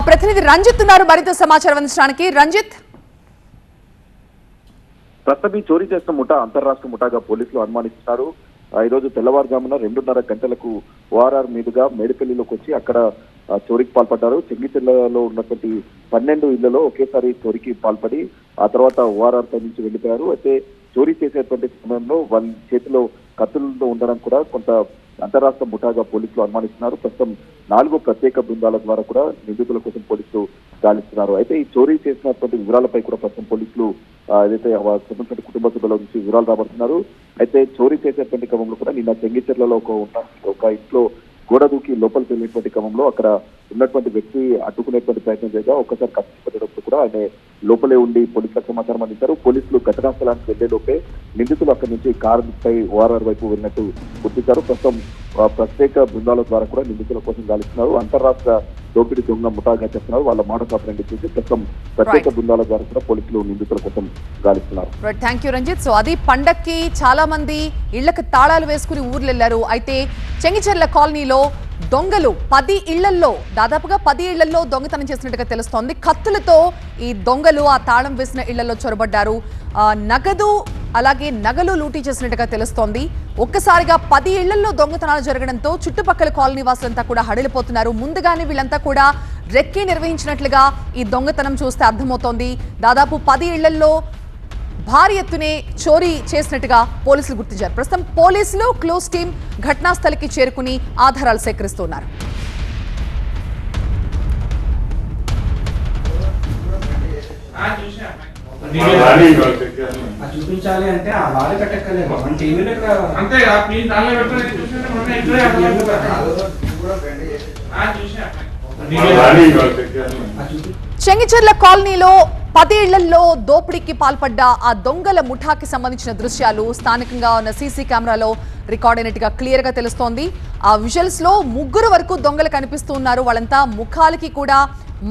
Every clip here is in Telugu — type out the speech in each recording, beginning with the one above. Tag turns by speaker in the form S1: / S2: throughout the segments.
S1: ప్రతినిధి రంజిత్ ఉన్నారు మరింత సమాచారం అందించడానికి. రంజిత్,
S2: ప్రస్తుతం చోరీ చేసిన ముఠా అంతర్రాష్ట్ర ముఠాగా పోలీసులు అనుమానిస్తున్నారు. ఈ రోజు తెల్లవారుజామున 2:30 గంటలకు ఓఆర్ఆర్ మీదుగా మేడిపల్లిలోకి వచ్చి అక్కడ చోరీకి పాల్పడ్డారు. చెంగిచెర్లలో ఉన్నటువంటి 12 ఇళ్లలో ఒకేసారి చోరీకి పాల్పడి ఆ తర్వాత ఓఆర్ఆర్ పై నుంచి వెళ్లిపోయారు. అయితే చోరీ చేసేటువంటి సమయంలో వాళ్ళ చేతిలో కత్తులతో ఉండడం కూడా కొంత అంతరాష్ట్ర ముఠాగా పోలీసులు అనుమానిస్తున్నారు. ప్రస్తుతం 4 ప్రత్యేక బృందాల ద్వారా కూడా నిందితుల కోసం పోలీసులు గాలిస్తున్నారు. అయితే ఈ చోరీ చేసినటువంటి వివరాలపై కూడా ప్రస్తుతం పోలీసులు ఏదైతే సంబంధించిన కుటుంబ సభ్యుల నుంచి వివరాలు రాబడుతున్నారు. అయితే చోరీ చేసేటువంటి క్రమంలో కూడా నిన్న చెంగిచెర్లలో ఒక ఇంట్లో గోడ దూకి లోపలికి వెళ్ళినటువంటి క్రమంలో అక్కడ ఉన్నటువంటి వ్యక్తి అడ్డుకునేటువంటి ప్రయత్నం చేయగా ఒక్కసారి కత్తి పెట్టడంతో కూడా ఆయన లోపలే ఉండి పోలీసులకు సమాచారం అందించారు. పోలీసులు ఘటనా స్థలానికి వెళ్లే లోపే నిందితులు అక్కడి నుంచి కారుపై ఓఆర్ఆర్ వైపు వెళ్ళినట్టు గుర్తించారు. ప్రస్తుతం ప్రత్యేక బృందాల ద్వారా కూడా నిందితుల కోసం గాలిస్తున్నారు. అంతర్రాష్ట్ర దోపిడీ దొంగ ముఠాగా చెప్తున్నారు. వాళ్ళ మాట కాపరండి చూసి ప్రస్తుతం ప్రత్యేక బృందాల ద్వారా కూడా పోలీసులు నిందితుల కోసం గాలిస్తున్నారు.
S1: Thank you Ranjith. సో అది పండక్కి చాలా మంది ఇళ్లకు తాళాలు వేసుకుని ఊర్లు వెళ్లారు. అయితే చెంగిచెర్ల కాలనీలో దొంగలు 10 ఇళ్లలో దాదాపుగా 10 ఇళ్లలో దొంగతనం చేసినట్టుగా తెలుస్తోంది. కత్తులతో ఈ దొంగలు ఆ తాళం వేసిన ఇళ్లలో చొరబడ్డారు. నగదు అలాగే నగలు లూటీ చేసినట్టుగా తెలుస్తోంది. ఒక్కసారిగా 10 ఇళ్లలో దొంగతనాలు జరగడంతో చుట్టుపక్కల కాలనీ వాసులంతా కూడా హడలిపోతున్నారు. ముందుగానే వీళ్ళంతా కూడా రెక్కీ నిర్వహించినట్లుగా ఈ దొంగతనం చూస్తే అర్థమవుతోంది. దాదాపు 10 ఇళ్లలో భారీ ఎత్తునే చోరీ చేసినట్టుగా పోలీసులు గుర్తించారు. ప్రస్తుతం పోలీసులు క్లోజ్ టీం ఘటనా స్థలికి చేరుకుని ఆధారాలు సేకరిస్తున్నారు.
S3: చూపించాలి అంటే ఆ వారి కట్టక్కలేదు
S1: చెంగిచెర్ల కాలనీలో 10 ఇళ్లలో దోపిడీకి పాల్పడ్డ ఆ దొంగల ముఠాకి సంబంధించిన దృశ్యాలు స్థానికంగా ఉన్న సీసీ కెమెరాలో రికార్డ్ అయినట్టుగా క్లియర్ గా తెలుస్తోంది. ఆ విజువల్స్ లో 3 వరకు దొంగలు కనిపిస్తూ ఉన్నారు. వాళ్ళంతా ముఖాలకి కూడా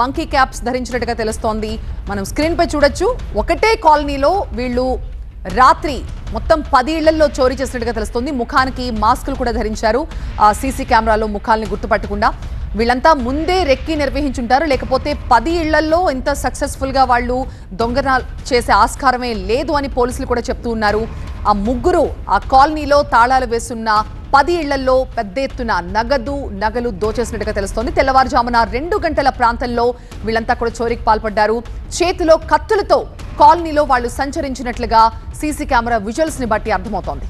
S1: మంకీ క్యాప్స్ ధరించినట్టుగా తెలుస్తోంది. మనం స్క్రీన్ పై చూడొచ్చు. ఒకటే కాలనీలో వీళ్ళు రాత్రి మొత్తం 10 ఇళ్లలో చోరీ చేసినట్టుగా తెలుస్తోంది. ముఖానికి మాస్కులు కూడా ధరించారు. ఆ సీసీ కెమెరాలో ముఖాలని గుర్తుపట్టకుండా వీళ్ళంతా ముందే రెక్కి నిర్వహించుంటారు. లేకపోతే 10 ఇళ్లలో ఇంత సక్సెస్ఫుల్ గా వాళ్ళు దొంగతనాలు చేసే ఆస్కారమే లేదు అని పోలీసులు కూడా చెప్తూ ఉన్నారు. ఆ 3 ఆ కాలనీలో తాళాలు వేసున్న 10 ఇళ్లలో పెద్ద ఎత్తున నగలు దోచేసినట్టుగా తెలుస్తోంది. తెల్లవారుజామున 2 గంటల ప్రాంతంలో వీళ్ళంతా కూడా చోరీకి పాల్పడ్డారు. చేతిలో కత్తులతో కాలనీలో వాళ్ళు సంచరించినట్లుగా సీసీ కెమెరా విజువల్స్ ని బట్టి అర్థమవుతోంది.